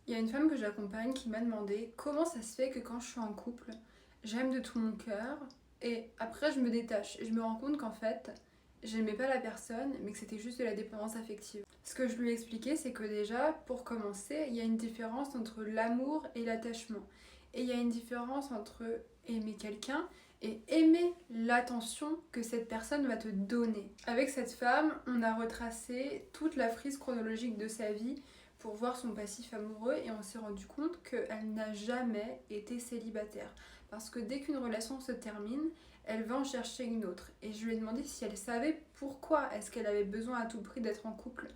Il y a une femme que j'accompagne qui m'a demandé comment ça se fait que quand je suis en couple, j'aime de tout mon cœur et après je me détache et je me rends compte qu'en fait, j'aimais pas la personne mais que c'était juste de la dépendance affective. Ce que je lui ai expliqué, c'est que déjà, pour commencer, il y a une différence entre l'amour et l'attachement. Et il y a une différence entre aimer quelqu'un et aimer l'attention que cette personne va te donner. Avec cette femme, on a retracé toute la frise chronologique de sa vie pour voir son passif amoureux et on s'est rendu compte qu'elle n'a jamais été célibataire. Parce que dès qu'une relation se termine, elle va en chercher une autre. Et je lui ai demandé si elle savait pourquoi est-ce qu'elle avait besoin à tout prix d'être en couple.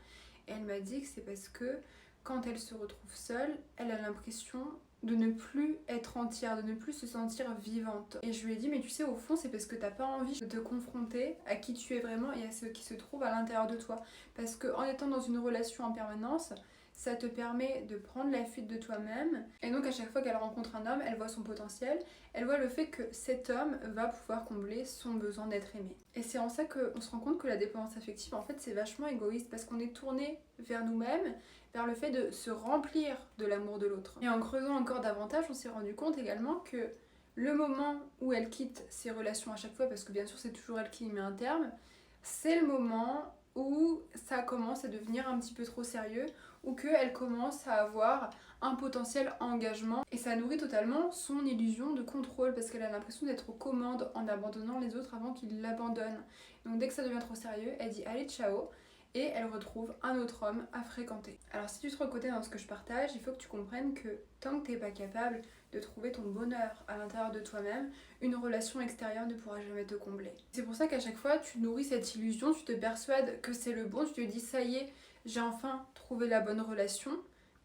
Et elle m'a dit que c'est parce que quand elle se retrouve seule, elle a l'impression de ne plus être entière, de ne plus se sentir vivante. Et je lui ai dit, mais tu sais, au fond, c'est parce que t'as pas envie de te confronter à qui tu es vraiment et à ce qui se trouve à l'intérieur de toi. Parce qu'en étant dans une relation en permanence, ça te permet de prendre la fuite de toi-même. Et donc à chaque fois qu'elle rencontre un homme, elle voit son potentiel, elle voit le fait que cet homme va pouvoir combler son besoin d'être aimé. Et c'est en ça qu'on se rend compte que la dépendance affective, en fait, c'est vachement égoïste parce qu'on est tourné vers nous-mêmes, vers le fait de se remplir de l'amour de l'autre. Et en creusant encore davantage, on s'est rendu compte également que le moment où elle quitte ses relations à chaque fois, parce que bien sûr c'est toujours elle qui y met un terme, c'est le moment où ça commence à devenir un petit peu trop sérieux, ou qu'elle commence à avoir un potentiel engagement et ça nourrit totalement son illusion de contrôle parce qu'elle a l'impression d'être aux commandes en abandonnant les autres avant qu'ils l'abandonnent. Donc dès que ça devient trop sérieux, elle dit allez ciao et elle retrouve un autre homme à fréquenter. Alors si tu te reconnais dans ce que je partage, il faut que tu comprennes que tant que tu n'es pas capable de trouver ton bonheur à l'intérieur de toi-même, une relation extérieure ne pourra jamais te combler. C'est pour ça qu'à chaque fois tu nourris cette illusion, tu te persuades que c'est le bon, tu te dis ça y est, j'ai enfin trouvé la bonne relation,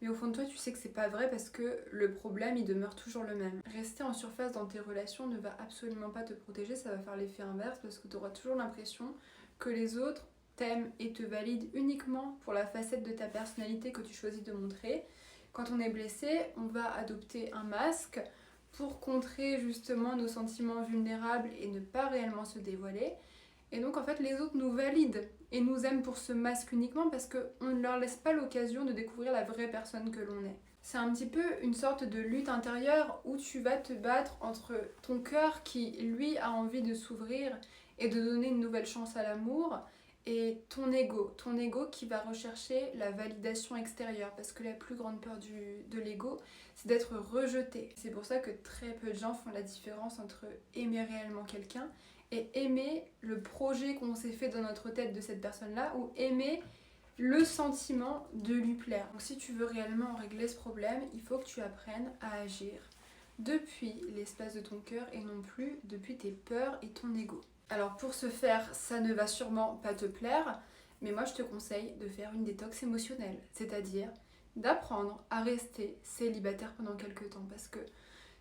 mais au fond de toi tu sais que c'est pas vrai parce que le problème il demeure toujours le même. Rester en surface dans tes relations ne va absolument pas te protéger, ça va faire l'effet inverse parce que tu auras toujours l'impression que les autres t'aiment et te valident uniquement pour la facette de ta personnalité que tu choisis de montrer. Quand on est blessé, on va adopter un masque pour contrer justement nos sentiments vulnérables et ne pas réellement se dévoiler. Et donc en fait les autres nous valident et nous aiment pour ce masque uniquement parce qu'on ne leur laisse pas l'occasion de découvrir la vraie personne que l'on est. C'est un petit peu une sorte de lutte intérieure où tu vas te battre entre ton cœur qui lui a envie de s'ouvrir et de donner une nouvelle chance à l'amour et ton ego qui va rechercher la validation extérieure parce que la plus grande peur de l'ego c'est d'être rejeté. C'est pour ça que très peu de gens font la différence entre aimer réellement quelqu'un et aimer le projet qu'on s'est fait dans notre tête de cette personne-là ou aimer le sentiment de lui plaire. Donc si tu veux réellement régler ce problème, il faut que tu apprennes à agir depuis l'espace de ton cœur et non plus depuis tes peurs et ton ego. Alors pour ce faire, ça ne va sûrement pas te plaire, mais moi je te conseille de faire une détox émotionnelle, c'est-à-dire d'apprendre à rester célibataire pendant quelques temps parce que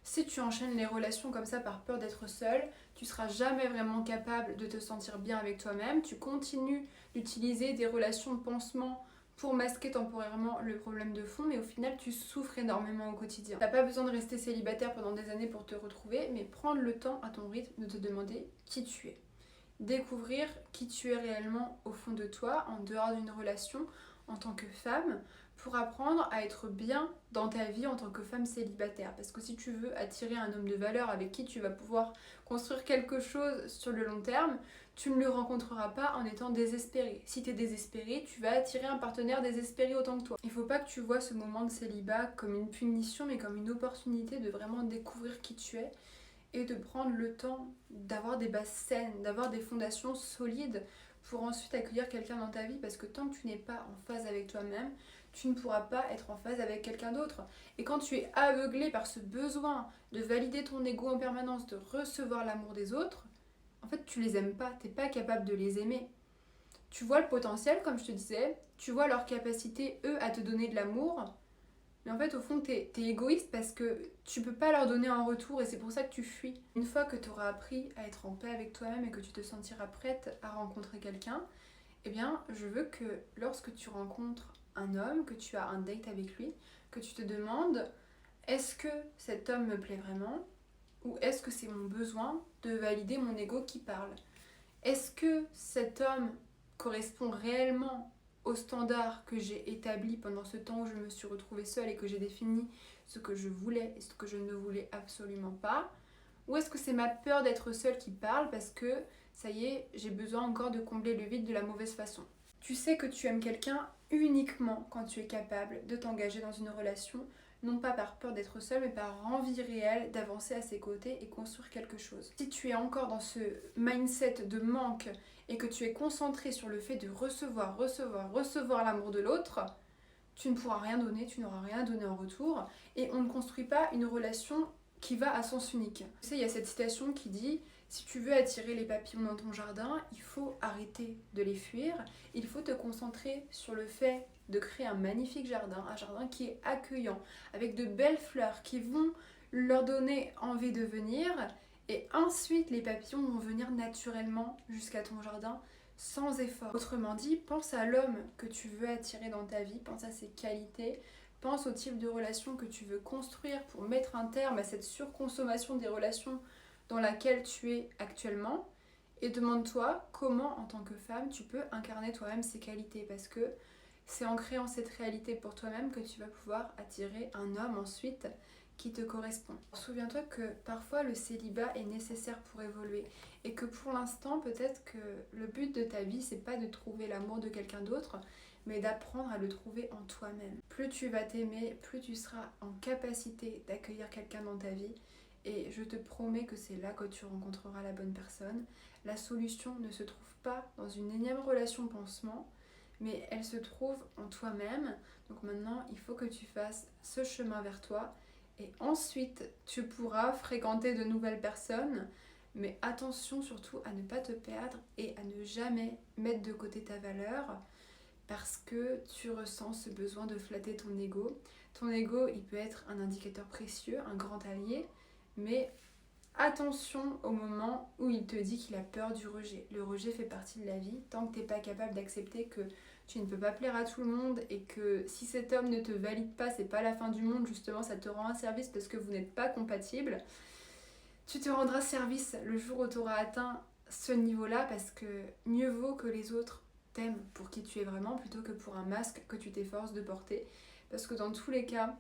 si tu enchaînes les relations comme ça par peur d'être seule, tu seras jamais vraiment capable de te sentir bien avec toi-même. Tu continues d'utiliser des relations de pansement pour masquer temporairement le problème de fond, mais au final tu souffres énormément au quotidien. T'as pas besoin de rester célibataire pendant des années pour te retrouver, mais prendre le temps à ton rythme de te demander qui tu es. Découvrir qui tu es réellement au fond de toi, en dehors d'une relation, en tant que femme, pour apprendre à être bien dans ta vie en tant que femme célibataire. Parce que si tu veux attirer un homme de valeur avec qui tu vas pouvoir construire quelque chose sur le long terme, tu ne le rencontreras pas en étant désespéré. Si tu es désespéré, tu vas attirer un partenaire désespéré autant que toi. Il ne faut pas que tu vois ce moment de célibat comme une punition, mais comme une opportunité de vraiment découvrir qui tu es et de prendre le temps d'avoir des bases saines, d'avoir des fondations solides pour ensuite accueillir quelqu'un dans ta vie parce que tant que tu n'es pas en phase avec toi-même, tu ne pourras pas être en phase avec quelqu'un d'autre. Et quand tu es aveuglé par ce besoin de valider ton ego en permanence, de recevoir l'amour des autres, en fait tu les aimes pas, tu n'es pas capable de les aimer. Tu vois le potentiel, comme je te disais, tu vois leur capacité, eux, à te donner de l'amour, mais en fait, au fond, t'es égoïste parce que tu peux pas leur donner en retour et c'est pour ça que tu fuis. Une fois que tu auras appris à être en paix avec toi-même et que tu te sentiras prête à rencontrer quelqu'un, eh bien, je veux que lorsque tu rencontres un homme, que tu as un date avec lui, que tu te demandes est-ce que cet homme me plaît vraiment ou est-ce que c'est mon besoin de valider mon ego qui parle? Est-ce que cet homme correspond réellement aux standards que j'ai établis pendant ce temps où je me suis retrouvée seule et que j'ai défini ce que je voulais et ce que je ne voulais absolument pas? Ou est-ce que c'est ma peur d'être seule qui parle parce que, ça y est, j'ai besoin encore de combler le vide de la mauvaise façon? Tu sais que tu aimes quelqu'un uniquement quand tu es capable de t'engager dans une relation, non pas par peur d'être seule, mais par envie réelle d'avancer à ses côtés et construire quelque chose. Si tu es encore dans ce mindset de manque et que tu es concentré sur le fait de recevoir, recevoir, recevoir l'amour de l'autre, tu ne pourras rien donner, tu n'auras rien à donner en retour et on ne construit pas une relation qui va à sens unique. Tu sais, il y a cette citation qui dit: si tu veux attirer les papillons dans ton jardin, il faut arrêter de les fuir, il faut te concentrer sur le fait de créer un magnifique jardin, un jardin qui est accueillant, avec de belles fleurs qui vont leur donner envie de venir, et ensuite les papillons vont venir naturellement jusqu'à ton jardin sans effort. Autrement dit, pense à l'homme que tu veux attirer dans ta vie, pense à ses qualités, pense au type de relation que tu veux construire pour mettre un terme à cette surconsommation des relations dans laquelle tu es actuellement, et demande-toi comment en tant que femme tu peux incarner toi-même ces qualités, parce que c'est en créant cette réalité pour toi-même que tu vas pouvoir attirer un homme ensuite qui te correspond. Souviens-toi que parfois le célibat est nécessaire pour évoluer et que pour l'instant peut-être que le but de ta vie c'est pas de trouver l'amour de quelqu'un d'autre, mais d'apprendre à le trouver en toi-même. Plus tu vas t'aimer, plus tu seras en capacité d'accueillir quelqu'un dans ta vie, et je te promets que c'est là que tu rencontreras la bonne personne. La solution ne se trouve pas dans une énième relation pansement, mais elle se trouve en toi-même. Donc maintenant, il faut que tu fasses ce chemin vers toi et ensuite tu pourras fréquenter de nouvelles personnes. Mais attention surtout à ne pas te perdre et à ne jamais mettre de côté ta valeur parce que tu ressens ce besoin de flatter ton ego. Ton ego, il peut être un indicateur précieux, un grand allié, mais attention au moment où il te dit qu'il a peur du rejet. Le rejet fait partie de la vie. Tant que tu n'es pas capable d'accepter que tu ne peux pas plaire à tout le monde et que si cet homme ne te valide pas, c'est pas la fin du monde, justement ça te rend un service parce que vous n'êtes pas compatibles, tu te rendras service le jour où tu auras atteint ce niveau-là, parce que mieux vaut que les autres t'aiment pour qui tu es vraiment plutôt que pour un masque que tu t'efforces de porter. Parce que dans tous les cas,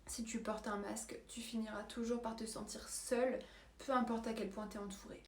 si tu portes un masque, tu finiras toujours par te sentir seul, peu importe à quel point tu es entouré.